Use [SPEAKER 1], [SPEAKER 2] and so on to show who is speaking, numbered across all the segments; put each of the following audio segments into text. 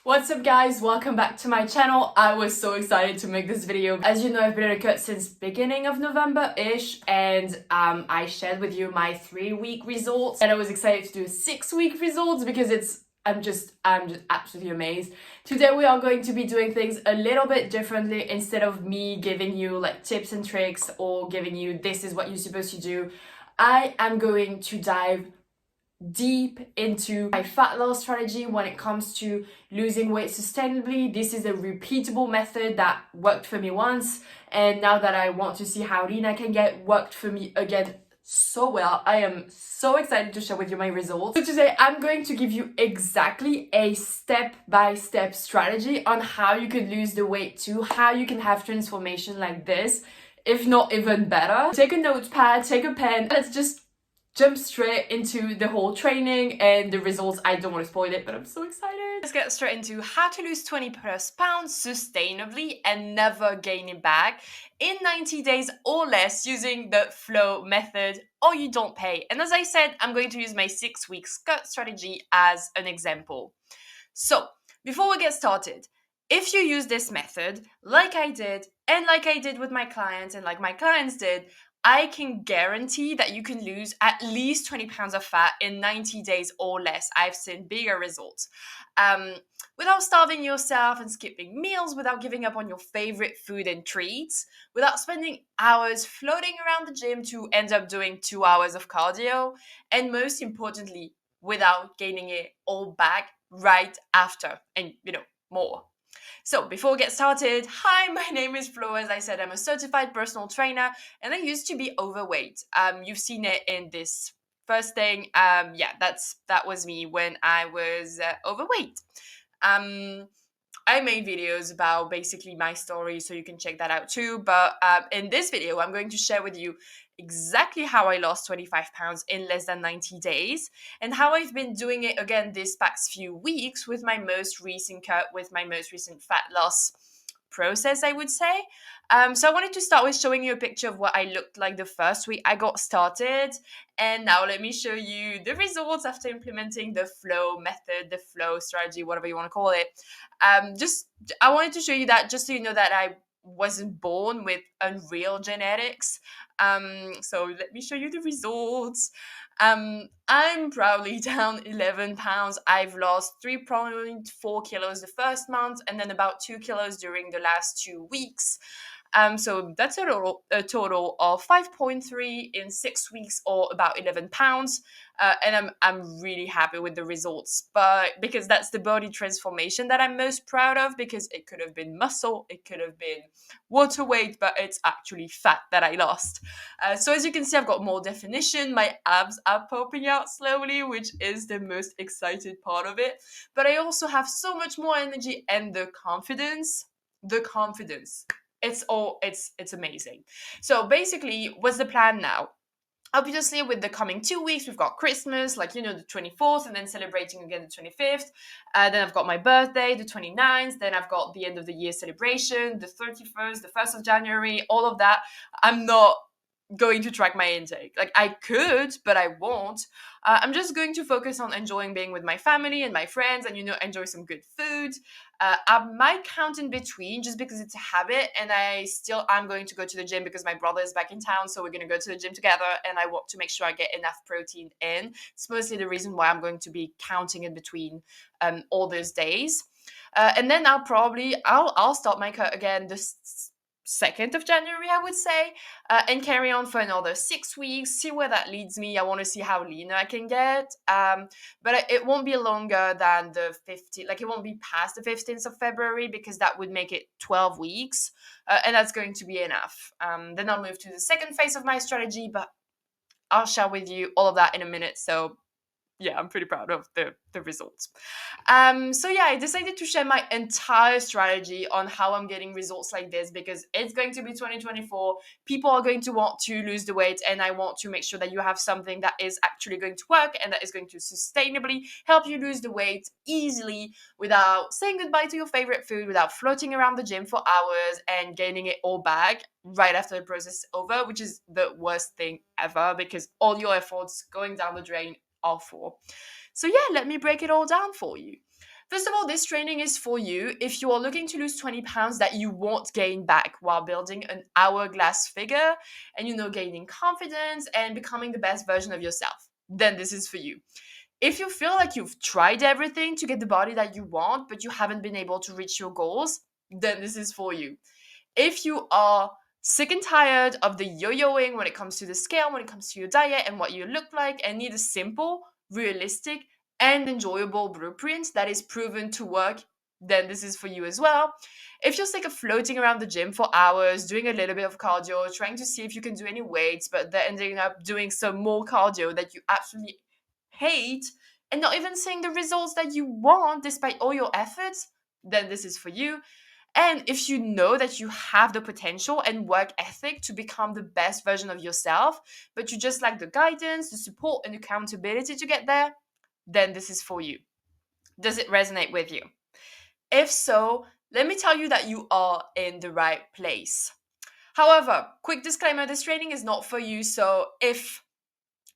[SPEAKER 1] What's up guys, welcome back to my channel. I was so excited to make this video. As you know, I've been on a cut since beginning of November-ish and I shared with you my 3-week results and I was excited to do 6-week results because I'm just absolutely amazed. Today we are going to be doing things a little bit differently. Instead of me giving you like tips and tricks or giving you this is what you're supposed to do, I am going to dive deep into my fat loss strategy when it comes to losing weight sustainably. This is a repeatable method that worked for me once, and now that I want to see how lean I can get, worked for me again so well. I am so excited to share with you my results. So today I'm going to give you exactly a step-by-step strategy on how you could lose the weight too, how you can have transformation like this, if not even better. Take a notepad, take a pen, let's just jump straight into the whole training and the results. I don't want to spoil it, but I'm so excited. Let's get straight into how to lose 20+ pounds sustainably and never gain it back in 90 days or less using the flow method, or you don't pay. And as I said, I'm going to use my 6-week cut strategy as an example. So before we get started, if you use this method like I did and like I did with my clients and like my clients did, I can guarantee that you can lose at least 20 pounds of fat in 90 days or less. I've seen bigger results. Without starving yourself and skipping meals, without giving up on your favorite food and treats, without spending hours floating around the gym to end up doing 2 hours of cardio, and most importantly, without gaining it all back right after and, more. So before we get started, hi, my name is Flo. As I said, I'm a certified personal trainer and I used to be overweight. You've seen it in this first thing. That was me when I was overweight. I made videos about basically my story, so you can check that out too. But in this video, I'm going to share with you exactly how I lost 25 pounds in less than 90 days and how I've been doing it again this past few weeks with my most recent cut, with my most recent fat loss process, I would say. So I wanted to start with showing you a picture of what I looked like the first week I got started. And now let me show you the results after implementing the flow method, the flow strategy, whatever you want to call it. I wanted to show you that just so you know that I wasn't born with unreal genetics. So let me show you the results. I'm proudly down 11 pounds. I've lost 3.4 kilos the first month and then about 2 kilos during the last 2 weeks. So that's a total of 5.3 in 6 weeks, or about 11 pounds. And I'm really happy with the results, but because that's the body transformation that I'm most proud of, because it could have been muscle, it could have been water weight, but it's actually fat that I lost. So as you can see, I've got more definition. My abs are popping out slowly, which is the most excited part of it. But I also have so much more energy and the confidence. It's amazing. So basically, what's the plan now? Obviously, with the coming 2 weeks, we've got Christmas, the 24th, and then celebrating again the 25th. Then I've got my birthday, the 29th. Then I've got the end of the year celebration, the 31st, the 1st of January, all of that. I'm not going to track my intake. I could, but I won't. I'm just going to focus on enjoying being with my family and my friends and, enjoy some good food. I might count in between just because it's a habit, and I'm going to go to the gym because my brother is back in town, so we're going to go to the gym together, and I want to make sure I get enough protein in. It's mostly the reason why I'm going to be counting in between all those days. And then I'll start my cut again this 2nd of January, I would say, and carry on for another 6 weeks, see where that leads me. I want to see how lean I can get, but it won't be longer than the 15th, it won't be past the 15th of February, because that would make it 12 weeks, and that's going to be enough. Then I'll move to the second phase of my strategy, but I'll share with you all of that in a minute. So yeah, I'm pretty proud of the results. I decided to share my entire strategy on how I'm getting results like this, because it's going to be 2024. People are going to want to lose the weight, and I want to make sure that you have something that is actually going to work and that is going to sustainably help you lose the weight easily without saying goodbye to your favorite food, without floating around the gym for hours and gaining it all back right after the process is over, which is the worst thing ever, because all your efforts going down the drain are for. So let me break it all down for you. First of all, this training is for you if you are looking to lose 20 pounds that you won't gain back while building an hourglass figure and, gaining confidence and becoming the best version of yourself. Then this is for you. If you feel like you've tried everything to get the body that you want, but you haven't been able to reach your goals, then this is for you. If you are sick and tired of the yo-yoing when it comes to the scale, when it comes to your diet and what you look like, and need a simple, realistic, and enjoyable blueprint that is proven to work, then this is for you as well. If you're sick of floating around the gym for hours, doing a little bit of cardio, trying to see if you can do any weights, but then ending up doing some more cardio that you absolutely hate and not even seeing the results that you want despite all your efforts, then this is for you. And if you know that you have the potential and work ethic to become the best version of yourself, but you just lack the guidance, the support, and accountability to get there, then this is for you. Does it resonate with you? If so, let me tell you that you are in the right place. However, quick disclaimer, this training is not for you. So if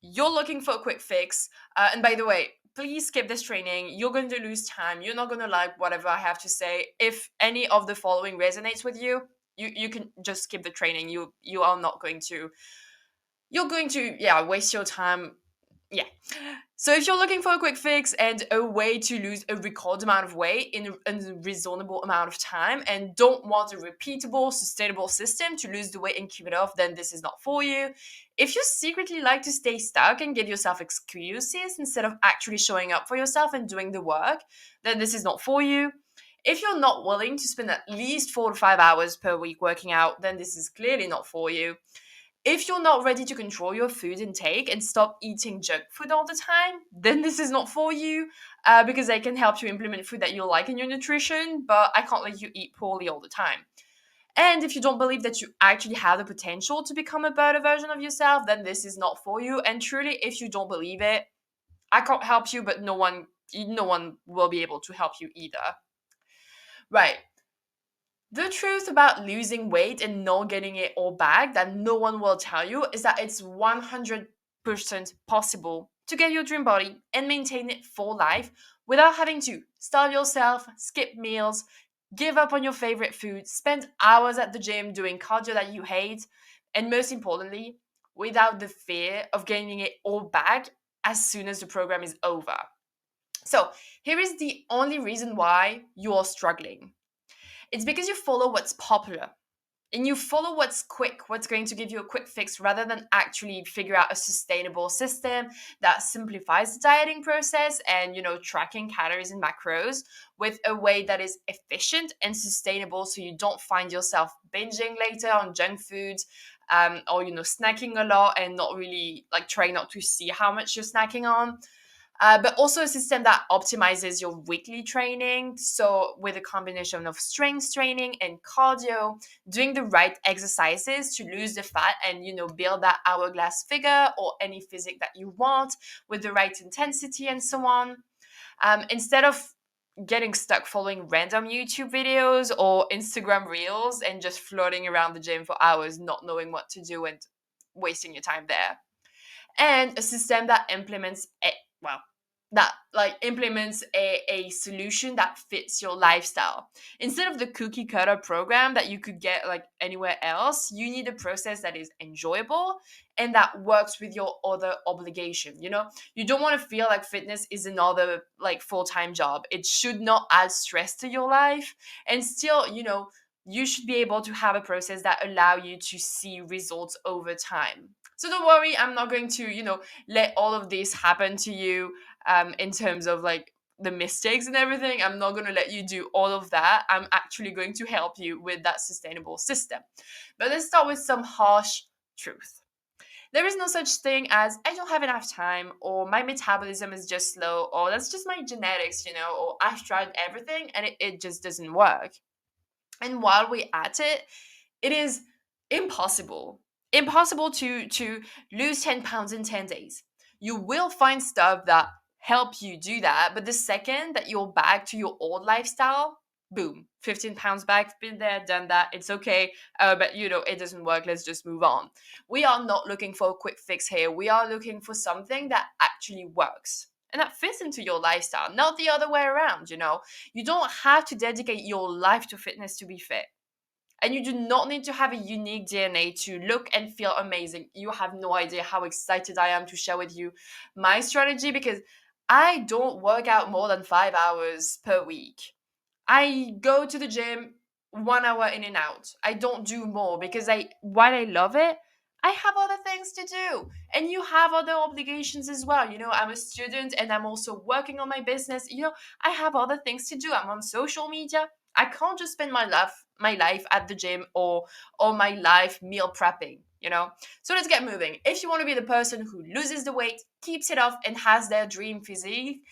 [SPEAKER 1] you're looking for a quick fix, and by the way, please skip this training. You're going to lose time. You're not going to like whatever I have to say. If any of the following resonates with you, you can just skip the training. You are not going to, you're going to waste your time. Yeah. So if you're looking for a quick fix and a way to lose a record amount of weight in a reasonable amount of time and don't want a repeatable, sustainable system to lose the weight and keep it off, then this is not for you. If you secretly like to stay stuck and give yourself excuses instead of actually showing up for yourself and doing the work, then this is not for you. If you're not willing to spend at least 4 to 5 hours per week working out, then this is clearly not for you. If you're not ready to control your food intake and stop eating junk food all the time, then this is not for you, because I can help you implement food that you like in your nutrition, but I can't let you eat poorly all the time. And if you don't believe that you actually have the potential to become a better version of yourself, then this is not for you. And truly, if you don't believe it, I can't help you, but no one will be able to help you either. Right. The truth about losing weight and not getting it all back that no one will tell you is that it's 100% possible to get your dream body and maintain it for life without having to starve yourself, skip meals, give up on your favorite food, spend hours at the gym doing cardio that you hate, and most importantly, without the fear of gaining it all back as soon as the program is over. So, here is the only reason why you are struggling. It's because you follow what's popular and you follow what's quick, what's going to give you a quick fix rather than actually figure out a sustainable system that simplifies the dieting process and, tracking calories and macros with a way that is efficient and sustainable so you don't find yourself binging later on junk foods, or, snacking a lot and not really trying not to see how much you're snacking on. But also a system that optimizes your weekly training. So with a combination of strength training and cardio, doing the right exercises to lose the fat and, build that hourglass figure or any physique that you want with the right intensity and so on. Instead of getting stuck following random YouTube videos or Instagram reels and just floating around the gym for hours, not knowing what to do and wasting your time there. And a system that implements a solution that fits your lifestyle. Instead of the cookie cutter program that you could get anywhere else, you need a process that is enjoyable and that works with your other obligation. You don't want to feel like fitness is another full-time job. It should not add stress to your life, and still, you should be able to have a process that allow you to see results over time. So don't worry, I'm not going to, let all of this happen to you in terms of the mistakes and everything. I'm not going to let you do all of that. I'm actually going to help you with that sustainable system. But let's start with some harsh truth. There is no such thing as I don't have enough time, or my metabolism is just slow, or that's just my genetics, or I've tried everything and it just doesn't work. And while we're at it, it is impossible to lose 10 pounds in 10 days. You will find stuff that help you do that, but the second that you're back to your old lifestyle, boom, 15 pounds back, been there, done that, it's okay, but it doesn't work, let's just move on. We are not looking for a quick fix here. We are looking for something that actually works. and that fits into your lifestyle, not the other way around. You don't have to dedicate your life to fitness to be fit. And you do not need to have a unique DNA to look and feel amazing. You have no idea how excited I am to share with you my strategy, because I don't work out more than 5 hours per week. I go to the gym 1 hour in and out. I don't do more because while I love it, I have other things to do. And you have other obligations as well. I'm a student and I'm also working on my business. I have other things to do. I'm on social media. I can't just spend my life at the gym or my life meal prepping. So let's get moving. If you want to be the person who loses the weight, keeps it off, and has their dream physique,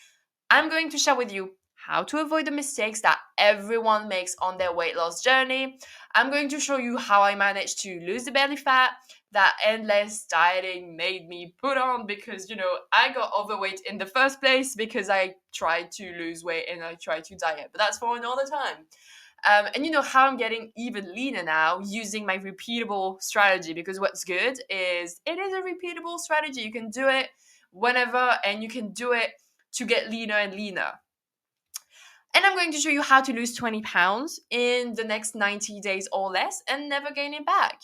[SPEAKER 1] I'm going to share with you how to avoid the mistakes that everyone makes on their weight loss journey. I'm going to show you how I managed to lose the belly fat that endless dieting made me put on, because I got overweight in the first place because I tried to lose weight and I tried to diet, but that's for another time. And how I'm getting even leaner now using my repeatable strategy, because what's good is it is a repeatable strategy. You can do it whenever, and you can do it to get leaner and leaner. And I'm going to show you how to lose 20 pounds in the next 90 days or less and never gain it back.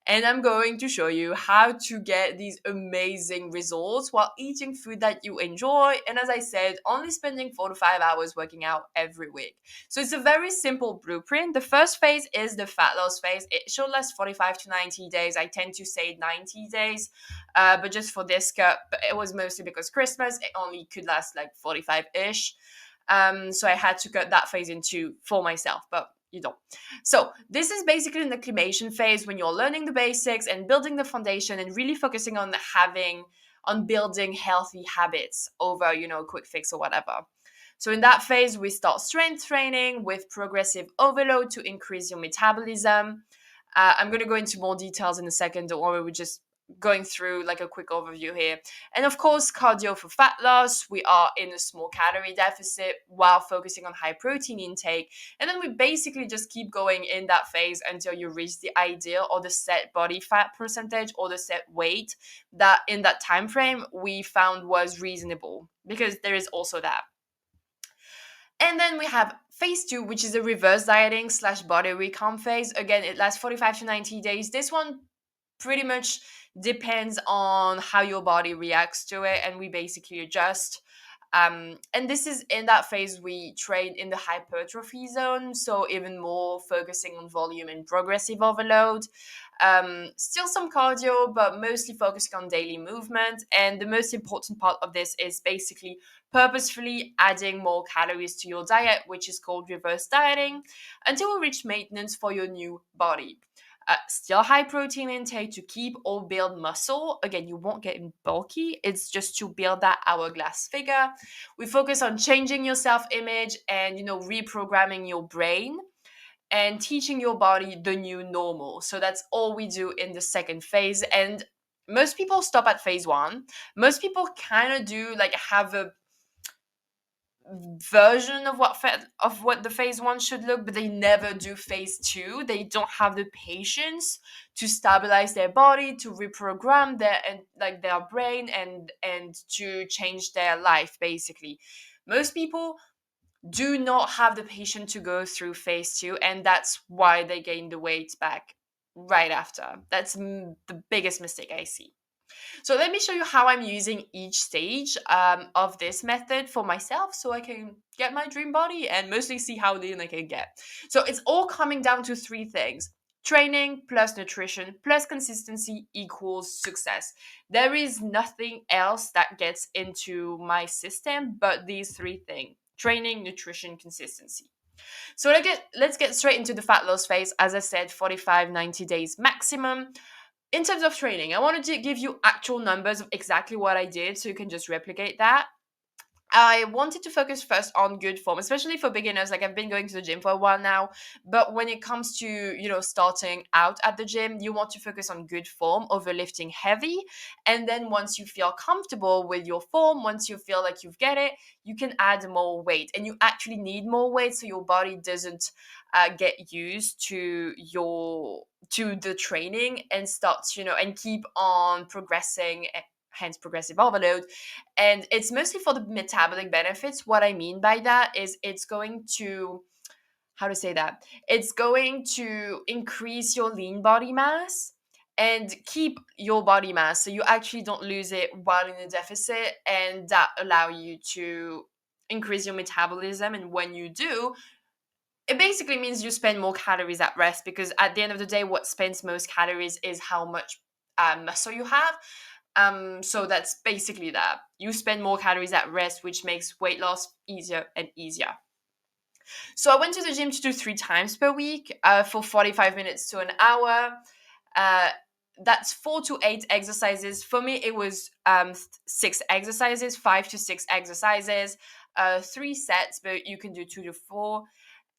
[SPEAKER 1] And I'm going to show you how to get these amazing results while eating food that you enjoy. And as I said, only spending 4 to 5 hours working out every week. So it's a very simple blueprint. The first phase is the fat loss phase. It should last 45 to 90 days. I tend to say 90 days, but just for this cut, it was mostly because Christmas, it only could last like 45-ish. So I had to cut that phase into for myself, but you don't. So this is basically an acclimation phase when you're learning the basics and building the foundation and really focusing on building healthy habits over, a quick fix or whatever. So in that phase, we start strength training with progressive overload to increase your metabolism. I'm going to go into more details in a second. Don't worry, we're just going through like a quick overview here. And of course, cardio for fat loss. We are in a small calorie deficit while focusing on high protein intake. And then we basically just keep going in that phase until you reach the ideal or the set body fat percentage or the set weight that in that time frame we found was reasonable, because there is also that. And then we have phase 2, which is a reverse dieting / body recomp phase. Again, it lasts 45 to 90 days. This one pretty much depends on how your body reacts to it, and we basically adjust. And this is in that phase we train in the hypertrophy zone, so even more focusing on volume and progressive overload. Still some cardio, but mostly focusing on daily movement. And the most important part of this is basically purposefully adding more calories to your diet, which is called reverse dieting, until we reach maintenance for your new body. Still high protein intake to keep or build muscle. Again, you won't get bulky. It's just to build that hourglass figure. We focus on changing your self-image and, reprogramming your brain and teaching your body the new normal. So that's all we do in the second phase. And most people stop at phase 1. Most people kind of do have a version of what the phase 1 should look, but they never do phase 2. They don't have the patience to stabilize their body, to reprogram their brain and to change their life. Basically, most people do not have the patience to go through phase 2, and that's why they gain the weight back right after. That's the biggest mistake I see. So let me show you how I'm using each stage of this method for myself, so I can get my dream body and mostly see how lean I can get. So it's all coming down to 3 things. Training plus nutrition plus consistency equals success. There is nothing else that gets into my system but these 3 things: training, nutrition, consistency. So let's get straight into the fat loss phase. As I said, 45, 90 days maximum. In terms of training, I wanted to give you actual numbers of exactly what I did so you can just replicate that. I wanted to focus first on good form, especially for beginners. I've been going to the gym for a while now, but when it comes to, starting out at the gym, you want to focus on good form over lifting heavy. And then once you feel comfortable with your form, once you feel like you've get it, you can add more weight. And you actually need more weight so your body doesn't get used to the training and starts, and keep on progressing hence progressive overload. And it's mostly for the metabolic benefits. What I mean by that is it's going to, how to say that? It's going to increase your lean body mass and keep your body mass so you actually don't lose it while in a deficit, and that allow you to increase your metabolism. And when you do, it basically means you spend more calories at rest, because at the end of the day, what spends most calories is how much muscle you have. So that's basically that. You spend more calories at rest, which makes weight loss easier and easier. So I went to the gym to do 3 times per week for 45 minutes to an hour. Uh, that's 4 to 8 exercises. For me, it was 6 exercises, 5 to 6 exercises, 3 sets, but you can do 2 to 4.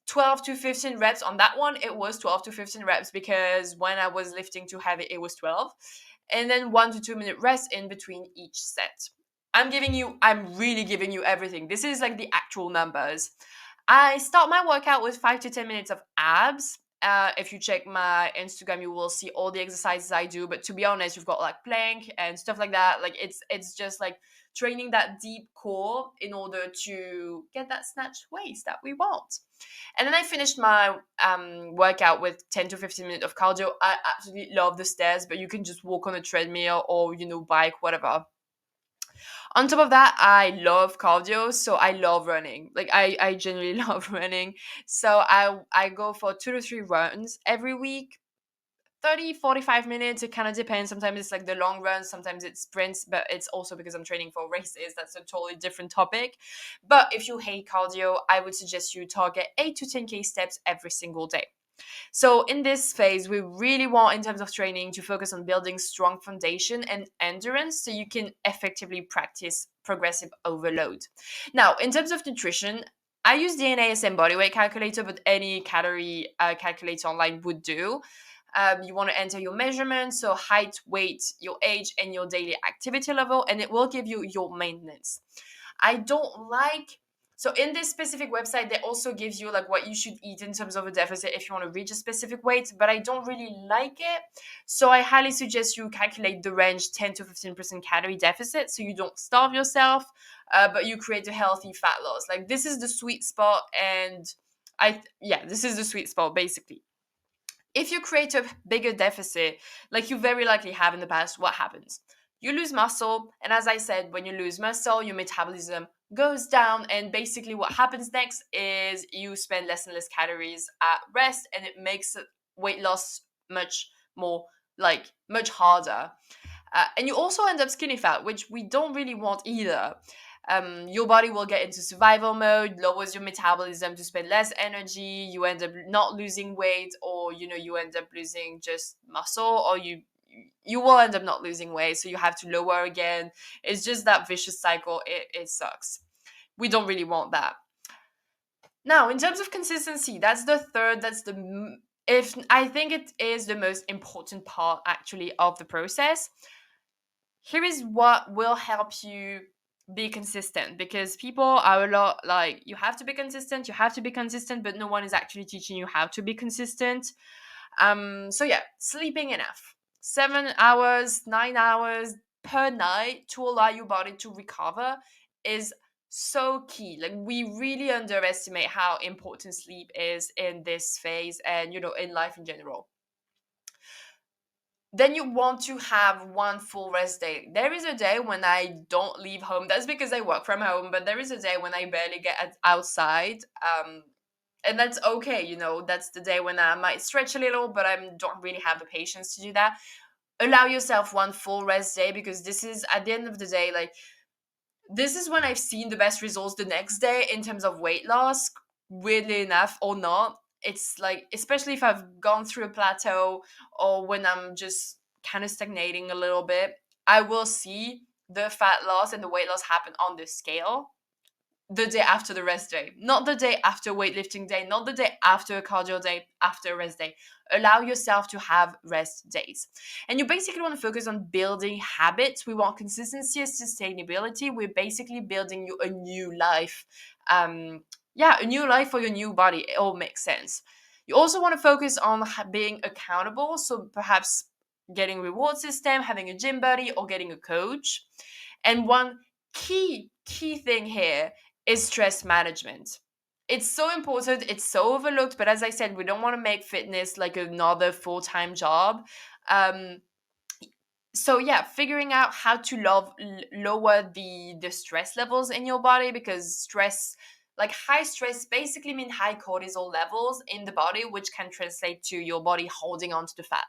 [SPEAKER 1] 12 to 15 reps on that one. It was 12 to 15 reps because when I was lifting too heavy, it was 12. And then 1 to 2 minute rest in between each set. I'm really giving you everything. This is like the actual numbers. I start my workout with 5 to 10 minutes of abs. If you check my Instagram, you will see all the exercises I do. But to be honest, you've got like plank and stuff like that. Like it's just like training that deep core in order to get that snatch waist that we want. And then I finished my workout with 10 to 15 minutes of cardio. I absolutely love the stairs, but you can just walk on a treadmill or, bike, whatever. On top of that, I love cardio, so I love running. Like I genuinely love running. So I go for 2 to 3 runs every week. 30, 45 minutes, it kind of depends. Sometimes it's like the long runs, sometimes it's sprints, but it's also because I'm training for races. That's a totally different topic. But if you hate cardio, I would suggest you target 8 to 10K steps every single day. So in this phase, we really want, in terms of training, to focus on building strong foundation and endurance so you can effectively practice progressive overload. Now, in terms of nutrition, I use the NASM bodyweight calculator, but any calorie calculator online would do. You want to enter your measurements, so height, weight, your age, and your daily activity level, and it will give you your maintenance. I don't like, so in this specific website, they also gives you like what you should eat in terms of a deficit if you want to reach a specific weight, but I don't really like it. So I highly suggest you calculate the range 10 to 15% calorie deficit so you don't starve yourself, but you create a healthy fat loss. Like this is the sweet spot, and this is the sweet spot basically. If you create a bigger deficit, like you very likely have in the past, what happens? You lose muscle, and as I said, when you lose muscle, your metabolism goes down, and basically what happens next is you spend less and less calories at rest, and it makes weight loss much harder. And you also end up skinny fat, which we don't really want either. Your body will get into survival mode, lowers your metabolism to spend less energy. You end up not losing weight, or you end up losing just muscle, or you will end up not losing weight, so you have to lower again. It's just that vicious cycle. It sucks. We don't really want that. Now, in terms of consistency, that's the third. If I think it is the most important part actually of the process. Here is what will help you be consistent, because people are a lot like, you have to be consistent, but no one is actually teaching you how to be consistent. So yeah, sleeping enough, 7 hours, 9 hours per night to allow your body to recover is so key. Like we really underestimate how important sleep is in this phase and in life in general. Then you want to have one full rest day. There is a day when I don't leave home. That's because I work from home, but there is a day when I barely get outside. And that's okay, that's the day when I might stretch a little, but I don't really have the patience to do that. Allow yourself one full rest day, because this is, at the end of the day, like, this is when I've seen the best results the next day in terms of weight loss, weirdly enough or not. It's like, especially if I've gone through a plateau or when I'm just kind of stagnating a little bit, I will see the fat loss and the weight loss happen on the scale the day after the rest day, not the day after weightlifting day, not the day after a cardio day, after a rest day. Allow yourself to have rest days. And you basically want to focus on building habits. We want consistency and sustainability. We're basically building you a new life. A new life for your new body. It all makes sense. You also want to focus on being accountable. So perhaps getting a reward system, having a gym buddy, or getting a coach. And one key thing here is stress management. It's so important, it's so overlooked, but as I said, we don't want to make fitness like another full-time job. Um, so yeah, figuring out how to lower the stress levels in your body, because stress, like high stress, basically mean high cortisol levels in the body, which can translate to your body holding on to the fat.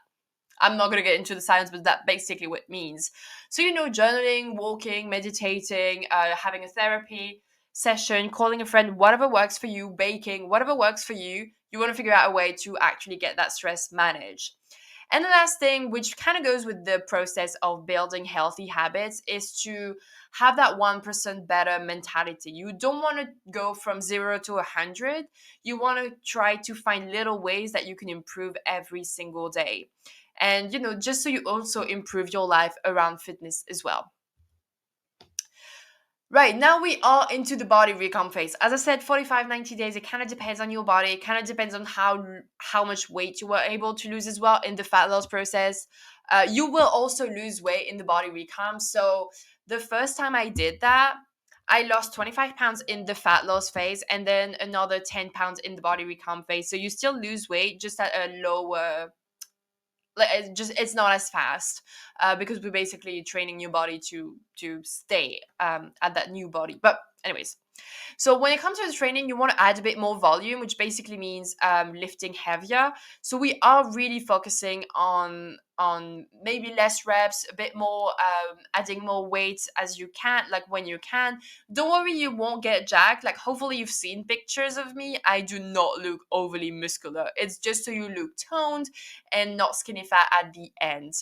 [SPEAKER 1] I'm not going to get into the science, but that basically what it means. So, journaling, walking, meditating, having a therapy session, calling a friend, whatever works for you, baking, whatever works for you, you want to figure out a way to actually get that stress managed. And the last thing, which kind of goes with the process of building healthy habits, is to have that 1% better mentality. You don't want to go from 0 to 100. You want to try to find little ways that you can improve every single day. And, just so you also improve your life around fitness as well. Right, now we are into the body recomp phase. As I said, 45, 90 days, it kind of depends on your body. It kind of depends on how much weight you were able to lose as well in the fat loss process. You will also lose weight in the body recomp. So the first time I did that, I lost 25 pounds in the fat loss phase and then another 10 pounds in the body recomp phase. So you still lose weight, just at a lower, like it's not as fast, because we're basically training your body to stay at that new body. But anyways, so when it comes to the training, you want to add a bit more volume, which basically means lifting heavier. So we are really focusing on maybe less reps, a bit more, adding more weight as you can, like when you can. Don't worry, you won't get jacked. Like hopefully you've seen pictures of me. I do not look overly muscular. It's just so you look toned and not skinny fat at the end.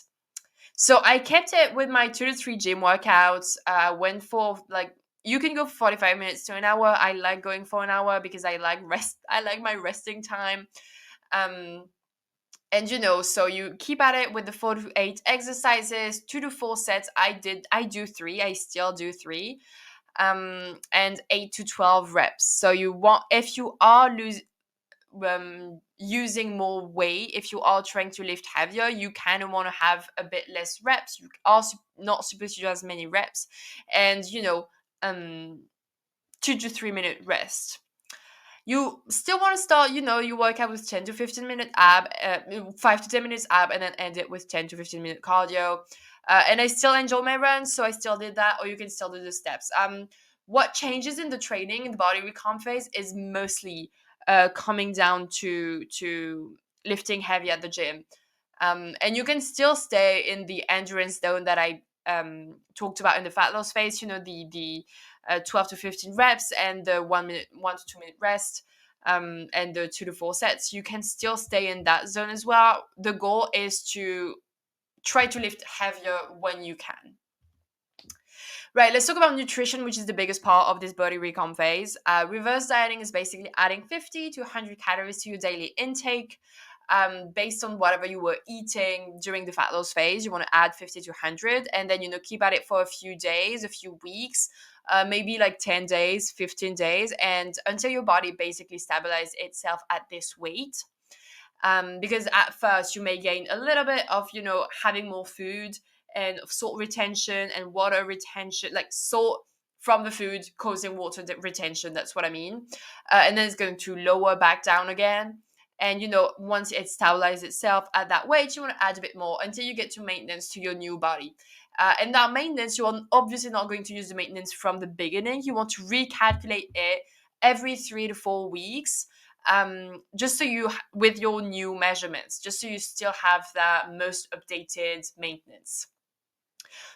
[SPEAKER 1] So I kept it with my 2 to 3 gym workouts. Went for like, you can go for 45 minutes to an hour. I like going for an hour because I like rest. I like my resting time. Um, and so you keep at it with the 4 to 8 exercises, 2 to 4 sets. I do three. I still do three. And 8 to 12 reps. So you want, if you are using more weight, if you are trying to lift heavier, you kind of want to have a bit less reps. You are not supposed to do as many reps, and 2 to 3 minute rest. You still want to start, you work out with 10 to 15 minute 5 to 10 minutes ab, and then end it with 10 to 15 minute cardio. And I still enjoy my runs, so I still did that, or you can still do the steps. What changes in the training in the body recomp phase is mostly coming down to lifting heavy at the gym. And you can still stay in the endurance zone that I talked about in the fat loss phase, the 12 to 15 reps and the 1 to 2 minute rest, and the 2 to 4 sets. You can still stay in that zone as well. The goal is to try to lift heavier when you can. Right, let's talk about nutrition, which is the biggest part of this body recomp phase. Reverse dieting is basically adding 50 to 100 calories to your daily intake. Based on whatever you were eating during the fat loss phase, you want to add 50 to 100, and then keep at it for a few days, a few weeks, maybe like 10 days, 15 days, and until your body basically stabilizes itself at this weight. Because at first you may gain a little bit of having more food and salt retention and water retention, like salt from the food causing water retention, that's what I mean. And then it's going to lower back down again. And once it stabilizes itself at that weight, you want to add a bit more until you get to maintenance to your new body. And that maintenance, you are obviously not going to use the maintenance from the beginning. You want to recalculate it every 3 to 4 weeks, just so you, with your new measurements, just so you still have that most updated maintenance.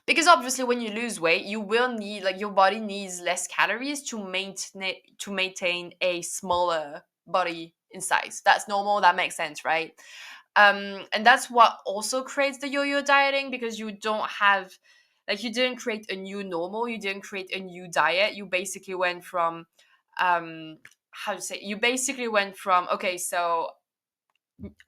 [SPEAKER 1] Because obviously when you lose weight, you will need, like, your body needs less calories to maintain a smaller body in size. That's normal, that makes sense, right? And that's what also creates the yo-yo dieting, because you don't have, like, you didn't create a new normal, you didn't create a new diet. You basically went from you basically went from, okay, so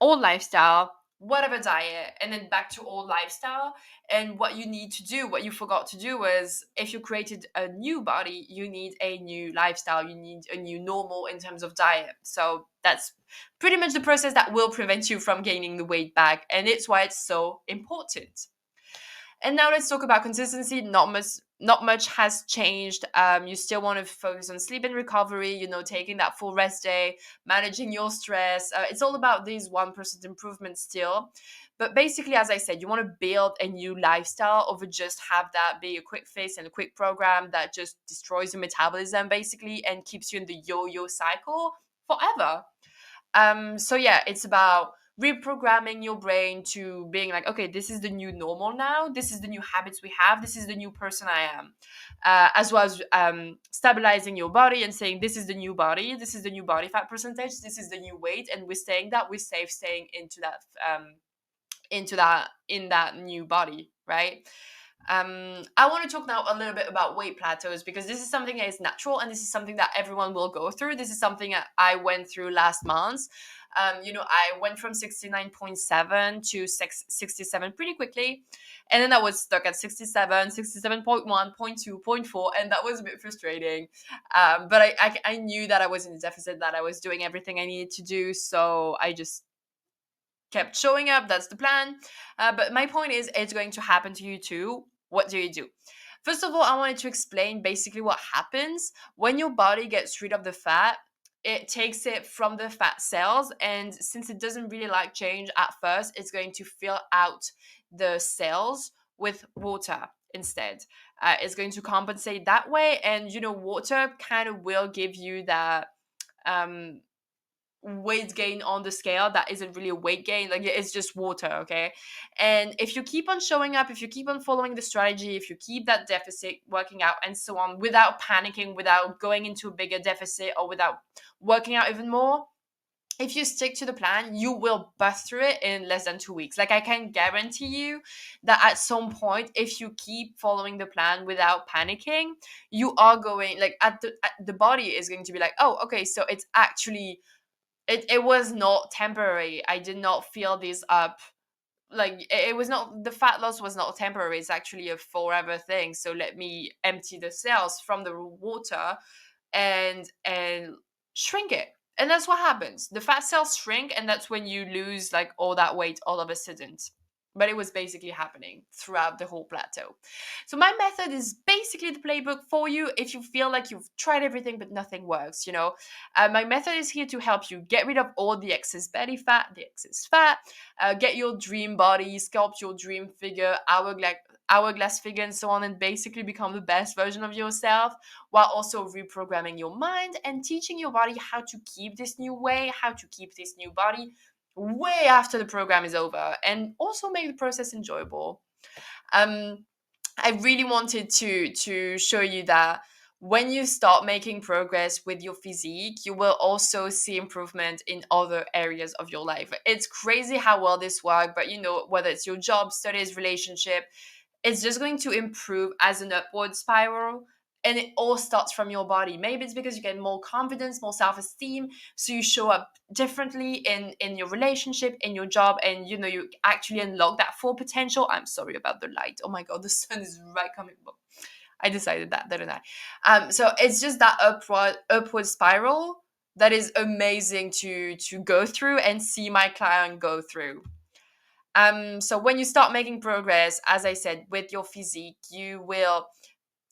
[SPEAKER 1] old lifestyle, whatever diet, and then back to old lifestyle. And what you need to do, what you forgot to do, is if you created a new body, you need a new lifestyle, you need a new normal in terms of diet. So that's pretty much the process that will prevent you from gaining the weight back, and it's why it's so important. And now let's talk about consistency. Not much has changed. You still want to focus on sleep and recovery, taking that full rest day, managing your stress. It's all about these 1% improvements still. But basically, as I said, you want to build a new lifestyle over just have that be a quick fix and a quick program that just destroys your metabolism basically and keeps you in the yo-yo cycle forever. So yeah, it's about reprogramming your brain to being like, okay, this is the new normal now. This is the new habits we have. This is the new person I am. As well as stabilizing your body and saying, this is the new body. This is the new body fat percentage. This is the new weight. And we're staying that. We're safe staying in that new body, right? I want to talk now a little bit about weight plateaus because this is something that is natural and this is something that everyone will go through. This is something that I went through last month. I went from 69.7 to 67 pretty quickly. And then I was stuck at 67, 67.1, 0.2, 0.4, and that was a bit frustrating. But I knew that I was in a deficit, that I was doing everything I needed to do. So I just kept showing up. That's the plan. But my point is, it's going to happen to you too. What do you do? First of all, I wanted to explain basically what happens when your body gets rid of the fat. It takes it from the fat cells, and since it doesn't really like change at first, it's going to fill out the cells with water instead. It's going to compensate that way, and water kind of will give you that um, weight gain on the scale that isn't really a weight gain, like it's just water. Okay, and if you keep on showing up, if you keep on following the strategy, if you keep that deficit working out and so on without panicking, without going into a bigger deficit, or without working out even more, if you stick to the plan, you will bust through it in less than 2 weeks. Like I can guarantee you that at some point, if you keep following the plan without panicking, you are going like the body is going to be like, oh, okay, so it's actually it was not temporary. I did not feel this up. Like it was not, the fat loss was not temporary. It's actually a forever thing. So let me empty the cells from the water and shrink it. And that's what happens. The fat cells shrink, and that's when you lose like all that weight all of a sudden. But it was basically happening throughout the whole plateau. So my method is basically the playbook for you if you feel like you've tried everything but nothing works. My method is here to help you get rid of all the excess belly fat, the excess fat, get your dream body, sculpt your dream figure, hourglass figure, and so on, and basically become the best version of yourself, while also reprogramming your mind and teaching your body how to keep this new way, how to keep this new body way after the program is over, and also make the process enjoyable. Um, I really wanted to show you that when you start making progress with your physique, you will also see improvement in other areas of your life. It's crazy how well this works, but whether it's your job, studies, relationship, it's just going to improve as an upward spiral. And it all starts from your body. Maybe it's because you get more confidence, more self-esteem, so you show up differently in your relationship, in your job, and you actually unlock that full potential. I'm sorry about the light. Oh my god, the sun is right coming. I decided that, didn't I? So it's just that upward spiral that is amazing to go through and see my client go through. So when you start making progress, as I said, with your physique, you will,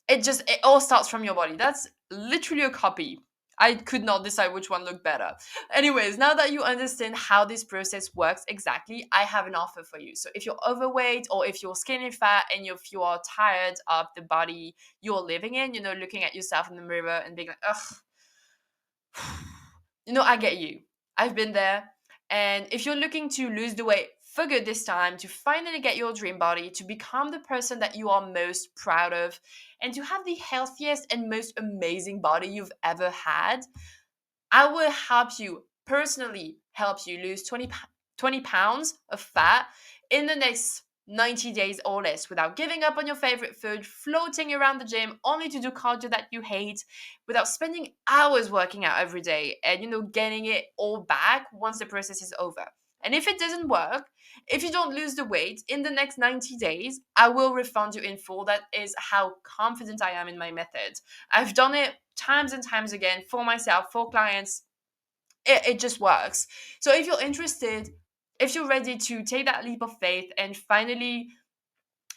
[SPEAKER 1] it all starts from your body. That's literally a copy. I could not decide which one looked better. Anyways, now that you understand how this process works exactly, I have an offer for you. So if you're overweight, or if you're skinny fat, and if you are tired of the body you're living in, looking at yourself in the mirror and being like, ugh, I get you. I've been there. And if you're looking to lose the weight for good this time, to finally get your dream body, to become the person that you are most proud of, and to have the healthiest and most amazing body you've ever had, I will personally help you lose 20 pounds of fat in the next 90 days or less, without giving up on your favorite food, floating around the gym only to do cardio that you hate, without spending hours working out every day, and getting it all back once the process is over. And if it doesn't work, if you don't lose the weight in the next 90 days, I will refund you in full. That is how confident I am in my method. I've done it times and times again for myself, for clients. It just works. So if you're interested, if you're ready to take that leap of faith and finally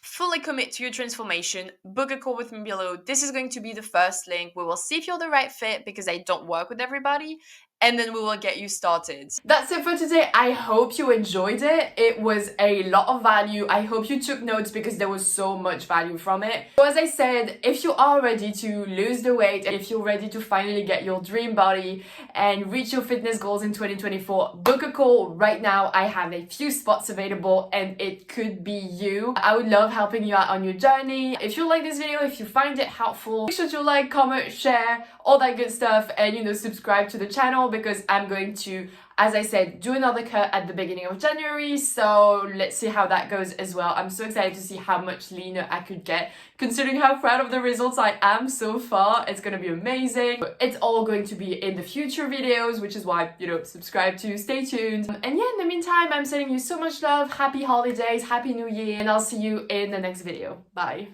[SPEAKER 1] fully commit to your transformation, book a call with me below. This is going to be the first link. We will see if you're the right fit because I don't work with everybody, and then we will get you started. That's it for today. I hope you enjoyed it. It was a lot of value. I hope you took notes because there was so much value from it. So as I said, if you are ready to lose the weight, if you're ready to finally get your dream body and reach your fitness goals in 2024, book a call right now. I have a few spots available and it could be you. I would love helping you out on your journey. If you like this video, if you find it helpful, make sure to like, comment, share, all that good stuff, and subscribe to the channel because I'm going to, as I said, do another cut at the beginning of January. So let's see how that goes as well. I'm so excited to see how much leaner I could get, considering how proud of the results I am so far. It's gonna be amazing. It's all going to be in the future videos, which is why, subscribe to, stay tuned. And yeah, in the meantime, I'm sending you so much love, happy holidays, happy new year, and I'll see you in the next video. Bye.